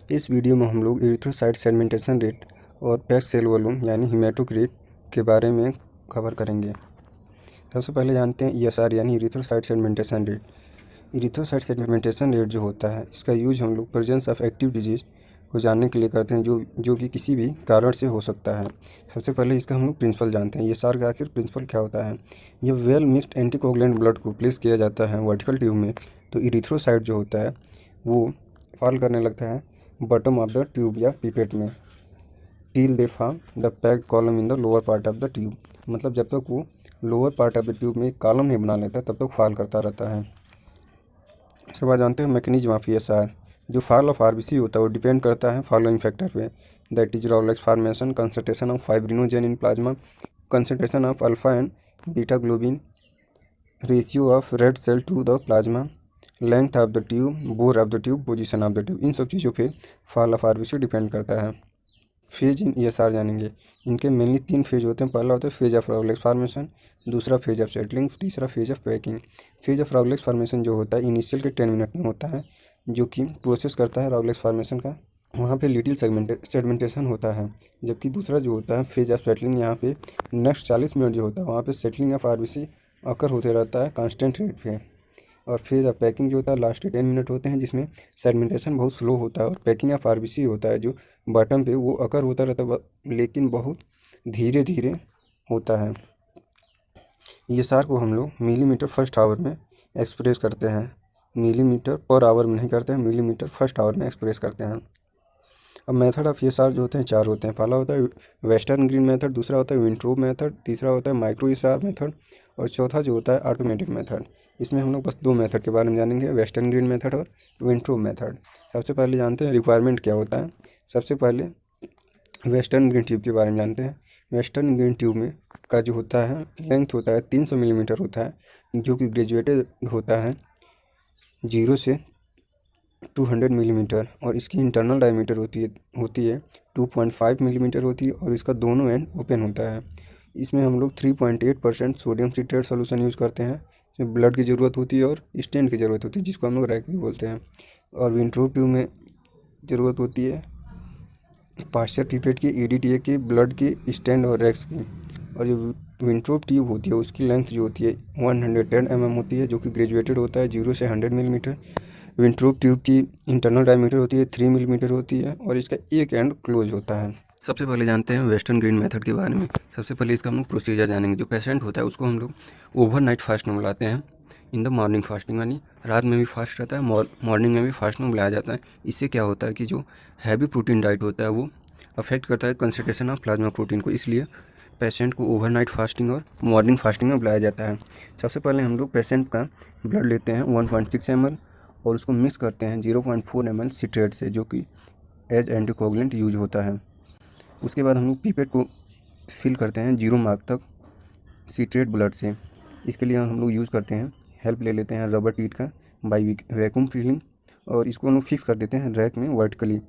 इस वीडियो में हम लोग एरिथ्रोसाइट सेगमेंटेशन रेट और पैक्ड सेल वॉल्यूम यानी हेमेटोक्रिट के बारे में कवर करेंगे। सबसे पहले जानते हैं ESR यानी erythrocyte segmentation rate. Erythrocyte segmentation rate जो होता है, इसका यूज हम लोग प्रेजेंस ऑफ एक्टिव डिजीज को जानने के लिए करते हैं, जो कि किसी भी कारण से हो सकता है। सबसे पहले इसका हम लोग प्रिंसिपल जानते हैं। ESR का आखिर प्रिंसिपल क्या होता है? यह वेल मिक्सड एंटीकोगुलेंट ब्लड को प्लेस किया जाता है वर्टिकल ट्यूब में, तो एरिथ्रोसाइट जो होता है वो फॉल करने लगता है बॉटम ऑफ द ट्यूब या पिपेट में till they form the packed column in the lower part of the tube. मतलब जब तक वो lower part of the tube में एक कॉलम नहीं बना लेता तब तक फॉल करता रहता है। इसके बाद जानते हैं मैकेनिज्म ऑफ ESR। जो फॉल ऑफ RBC होता है वो डिपेंड करता है फॉलोइंग फैक्टर पे, that is rouleaux formation, concentration of fibrinogen in plasma, concentration of alpha and beta globin, ratio of red cell to the plasma, length of the tube, bore of the tube, position of the tube. इन सब चीज़ों पे fall of RBC depend करता है। Phase in ESR जानेंगे। इनके mainly 3 phase होते हैं। पहला होता है फेज ऑफ रॉलेक्स फॉर्मेशन, दूसरा फेज ऑफ सेटलिंग, तीसरा phase of packing. Phase of rouleaux formation जो होता है इनिशियल के 10 मिनट में होता है, जो कि प्रोसेस करता है रॉलेक्स फॉर्मेशन का। वहाँ पे लिटिल सेगमेंटेशन होता है। जबकि दूसरा जो होता है फेज ऑफ सेटलिंग, यहाँ पे नेक्स्ट 40 मिनट जो होता है वहाँ पे सेटलिंग ऑफ RBC अकर होते रहता है कांस्टेंट रेट पे। और फेज ऑफ पैकिंग जो होता है लास्ट के 10 मिनट होते हैं, जिसमें सेगमेंटेशन बहुत स्लो होता है। और पैकिंग ऑफ RBC होता है जो बॉटम पे वो अकर होता रहता है, लेकिन बहुत धीरे धीरे होता है। ESR को हम लोग मिलीमीटर फर्स्ट आवर में एक्सप्रेस करते हैं, मिलीमीटर पर आवर में नहीं करते हैं, मिलीमीटर फर्स्ट आवर में एक्सप्रेस करते हैं। अब मेथड ऑफ ESR जो होते हैं 4 होते हैं। पहला होता है वेस्टर्न ग्रीन मेथड, दूसरा होता है विंट्रोब मेथड, तीसरा होता है माइक्रो ESR मेथड और चौथा जो होता है ऑटोमेटिक मेथड। इसमें हम लोग बस 2 मेथड के बारे में जानेंगे, वेस्टर्न ग्रीन मेथड और विंट्रोब मेथड। सबसे पहले जानते हैं रिक्वायरमेंट क्या होता है। सबसे पहले वेस्टर्न ग्रीन ट्यूब के बारे में जानते हैं। वेस्टर्न ग्रीन ट्यूब में का जो होता है लेंथ होता है 300 मिलीमीटर होता है, जो कि ग्रेजुएटेड होता है 0 से 200 मिलीमीटर। और इसकी इंटरनल डायमीटर होती है 2.5 मिलीमीटर होती है और इसका दोनों एंड ओपन होता है। इसमें हम लोग 3.8% सोडियम सिट्रेट सोल्यूशन यूज़ करते हैं, इसमें ब्लड की ज़रूरत होती है और स्टेंट की ज़रूरत होती है, जिसको हम लोग रैक भी बोलते हैं। और विंट्रोब ट्यूब में ज़रूरत होती है पाश्चर पिपेट की, EDTA की, ब्लड की, स्टेंट और रैक्स की। और जो विंट्रोब ट्यूब होती है उसकी लेंथ जो होती है 110 mm होती है, जो कि ग्रेजुएटेड होता है 0 से 100 मिलीमीटर। विंट्रोब ट्यूब की इंटरनल डायमीटर होती है 3 मिलीमीटर होती है और इसका एक एंड क्लोज होता है। सबसे पहले जानते हैं वेस्टर्न ग्रीन मेथड के बारे में। सबसे पहले इसका हम लोग प्रोसीजर जानेंगे। जो पेशेंट होता है उसको हम लोग ओवरनाइट फास्ट में बुलाते हैं, इन द मॉर्निंग फास्टिंग, यानी रात में भी फास्ट रहता है, मॉर्निंग में भी फास्ट में बुलाया जाता है। इससे क्या होता है कि जो हैवी प्रोटीन डाइट होता है वो अफेक्ट करता है कंसंट्रेशन ऑफ प्लाज्मा प्रोटीन को, इसलिए पेशेंट को ओवरनाइट फास्टिंग और मॉर्निंग फास्टिंग में बुलाया जाता है। सबसे पहले हम लोग पेशेंट का ब्लड लेते हैं 1.6 ml और उसको मिक्स करते हैं 0.4 ml सिट्रेट से, जो कि एज एंटीकोगुलेंट यूज होता है। उसके बाद हम लोग पिपेट को फिल करते हैं 0 मार्क तक सिट्रेट ब्लड से। इसके लिए हम लोग यूज़ करते हैं, हेल्प ले लेते हैं रबर टीथ का बाई वैक्यूम फिलिंग, और इसको हम लोग फिक्स कर देते हैं रैक में वर्टिकली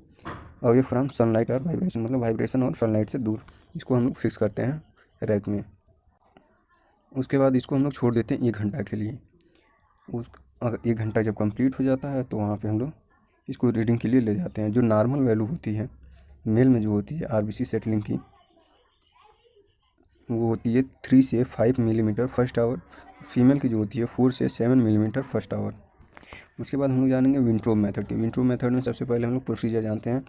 अवे फ्रॉम सनलाइट और वाइब्रेशन, मतलब वाइब्रेशन और सनलाइट से दूर। इसको हम लोग फिक्स करते हैं रैक में। उसके बाद इसको हम लोग छोड़ देते हैं 1 घंटा के लिए। अगर 1 घंटा जब कंप्लीट हो जाता है तो वहाँ पे हम लोग इसको रीडिंग के लिए ले जाते हैं। जो नॉर्मल वैल्यू होती है मेल में जो होती है RBC सेटलिंग की, वो होती है 3 से 5 मिलीमीटर फर्स्ट आवर। फीमेल की जो होती है 4 से 7 मिलीमीटर फर्स्ट आवर। उसके बाद हम लोग जानेंगे विंट्रोब मेथड की। विंट्रोब मेथड में सबसे पहले हम लोग प्रोसीजर जानते हैं।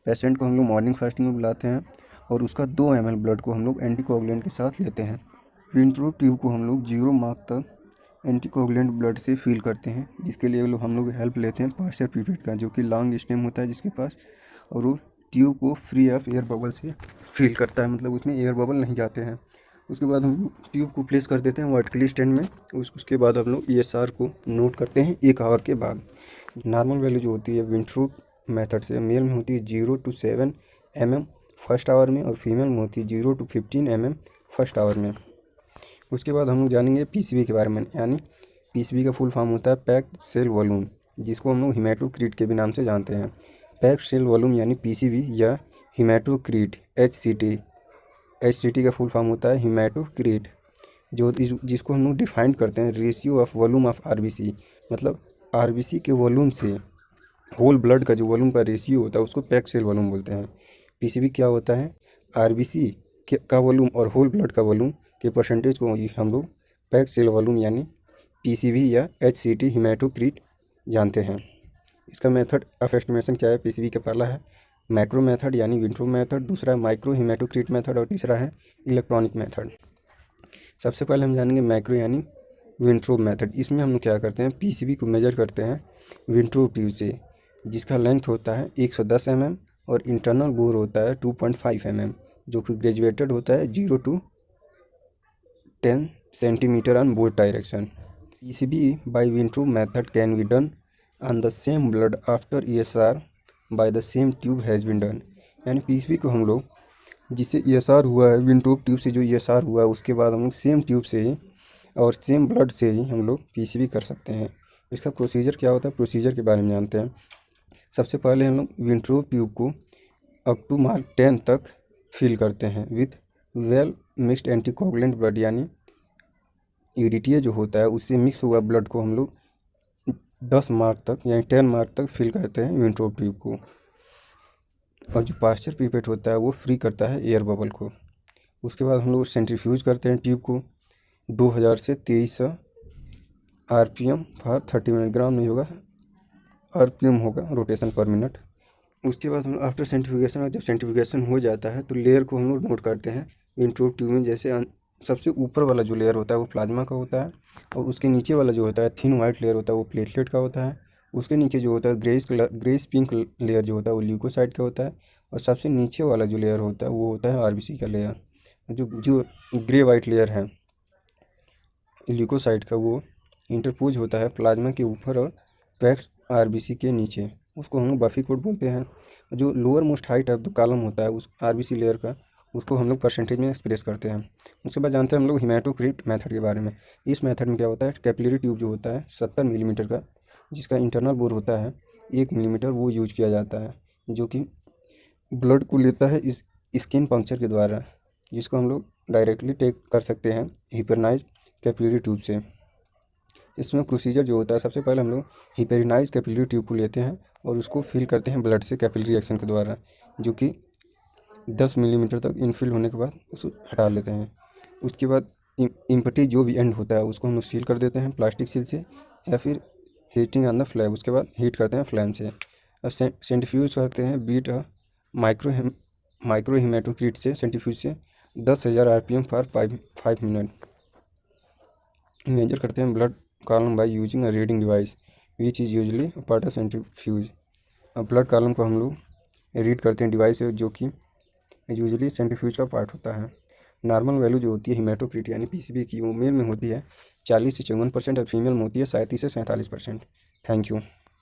पेशेंट को हम लोग मॉर्निंग फास्टिंग में बुलाते हैं और उसका 2 ml ब्लड को हम लोग एंटीकोगुलेंट के साथ लेते हैं। विंट्रोब ट्यूब को हम लोग 0 मार्क तक एंटीकोगुलेंट ब्लड से फिल करते हैं, जिसके लिए हम लोग हेल्प लेते हैं पाश्चर पिपेट का, जो कि लॉन्ग स्टेम होता है जिसके पास, और वो ट्यूब को फ्री ऑफ एयर बबल से फिल करता है, मतलब उसमें एयर बबल नहीं जाते हैं। उसके बाद हम ट्यूब को प्लेस कर देते हैं वर्टिकली स्टैंड में। उसके बाद हम लोग ESR को नोट करते हैं 1 आवर के बाद। नॉर्मल वैल्यू जो होती है विंट्रोब मेथड से मेल में होती है 0 to 7 mm फर्स्ट आवर में और फीमेल में होती है 0 to 15 mm फर्स्ट आवर में। उसके बाद हम लोग जानेंगे PCV के बारे में, यानी PCV का फुल फॉर्म होता है पैक्ड सेल वॉल्यूम, जिसको हम लोग हेमेटोक्रिट के भी नाम से जानते हैं। पैक्ड सेल वॉल्यूम यानी PCV या हेमेटोक्रिट HCT का फुल फॉर्म होता है हेमेटोक्रिट, जिसको हम लोग डिफाइन करते हैं ratio of volume of RBC, मतलब RBC के वॉल्यूम से होल ब्लड का जो वॉल्यूम का रेशियो होता है उसको पैक्ड सेल वॉल्यूम बोलते हैं। पीसीबी क्या होता है, आरबीसी का वॉल्यूम और होल ब्लड का वॉल्यूम के परसेंटेज को ही हम लोग पैक्ड सेल वॉल्यूम यानी पीसीवी या एचसीटी हिमेटोक्रीट जानते हैं। इसका मेथड ऑफ एस्टिमेशन क्या है, पीसीवी का पहला है मैक्रो मेथड यानी विंट्रो मेथड, दूसरा है माइक्रो हिमेटोक्रीट मेथड और तीसरा है इलेक्ट्रॉनिक मेथड। सबसे पहले हम जानेंगे मैक्रो यानी विंट्रोप मेथड। इसमें हम लोग क्या करते हैं, पीसीबी को मेजर करते हैं विंट्रोप ट्यूब से, जिसका लेंथ होता है 110 mm और इंटरनल बोर होता है 2.5 mm, जो कि ग्रेजुएटेड होता है 0 to 10 centimetre on both direction. PCB by Wintrobe method can be done on the same blood after ESR by the same tube has been done. यानी पीसीबी को हम लोग जिससे ईएसआर हुआ है, विंट्रोप ट्यूब से जो ईएसआर हुआ है उसके बाद हम लोग सेम ट्यूब से ही और सेम ब्लड से ही हम लोग पीसीबी कर सकते हैं। इसका प्रोसीजर क्या होता है, प्रोसीजर के बारे में जानते हैं। सबसे पहले हम लोग विंट्रोप ट्यूब को अप टू मार्क 10 तक फिल करते हैं with well mixed anticoagulant blood, यानी यूरिटिया जो होता है उससे मिक्स हुआ ब्लड को हम लोग 10 मार्क तक यानी 10 मार्क तक फिल करते हैं विंट्रोप ट्यूब को। और जो पास्चर पिपेट होता है वो फ्री करता है एयर बबल को। उसके बाद हम लोग सेंट्रीफ्यूज करते हैं ट्यूब को 2000 से 2300 आरपीएम फॉर 30 मिनट, ग्राम नहीं होगा आरपीएम होगा, रोटेशन पर मिनट। उसके बाद हम लोग आफ्टर सेंट्रीफ्यूगेशन, जब सेंट्रीफ्यूगेशन हो जाता है तो लेयर को हम लोग नोट करते हैं विंट्रोप ट्यूब में। जैसे सबसे ऊपर वाला जो लेयर होता है वो प्लाज्मा का होता है और उसके नीचे वाला जो होता है थिन वाइट लेयर होता है वो प्लेटलेट का होता है। उसके नीचे जो होता है ग्रेस पिंक लेयर जो होता है वो ल्यूकोसाइट का होता है और सबसे नीचे वाला जो लेयर होता है वो होता है आरबीसी का लेयर। जो जो ग्रे वाइट लेयर है ल्यूकोसाइट का वो इंटरपोज होता है प्लाज्मा के ऊपर और पैक्ड आरबीसी के नीचे, उसको हम लोग बफी कोड बोलते हैं। जो lower most height of the column होता है उस आरबीसी लेयर का, उसको हम लोग परसेंटेज में एक्सप्रेस करते हैं। उसके बाद जानते हैं हम लोग हिमेटोक्रीट मेथड के बारे में। इस मेथड में क्या होता है, कैपिलरी ट्यूब जो होता है 70 मिलीमीटर का, जिसका इंटरनल बोर होता है 1 मिलीमीटर, वो यूज किया जाता है, जो कि ब्लड को लेता है इस स्किन पंक्चर के द्वारा, जिसको हम लोग डायरेक्टली टेक कर सकते हैं हिपरनाइज कैपिलरी ट्यूब से। इसमें प्रोसीजर जो होता है, सबसे पहले हम लोग हिपेरिनाइज कैपिलरी ट्यूब को लेते हैं और उसको फिल करते हैं ब्लड से कैपिलरी एक्शन के द्वारा, जो कि 10 मिलीमीटर तक इनफिल होने के बाद उसको हटा लेते हैं। उसके बाद इम्पटी जो भी एंड होता है उसको हम लोग सील कर देते हैं प्लास्टिक सील से या फिर हीटिंग ऑन द फ्लैम, उसके बाद हीट करते हैं फ्लैम से। अब सेंट्रीफ्यूज करते हैं बीट माइक्रो हिमेटोक्रीट से, सेंट्रीफ्यूज से 10,000 आरपीएम फॉर 5 मिनट। मेजर करते हैं blood column by using a reading device which is usually part of centrifuge. अब ब्लड कॉलम को हम लोग रीड करते हैं डिवाइस से, जो कि यूजली सेंट्रीफ्यूज का पार्ट होता है। नॉर्मल वैल्यू जो होती है हिमेटोक्रीट यानी पीसीबी की, वो मेल में होती है 40 से 54% और फीमेल में होती है 37 से 47%। Thank you.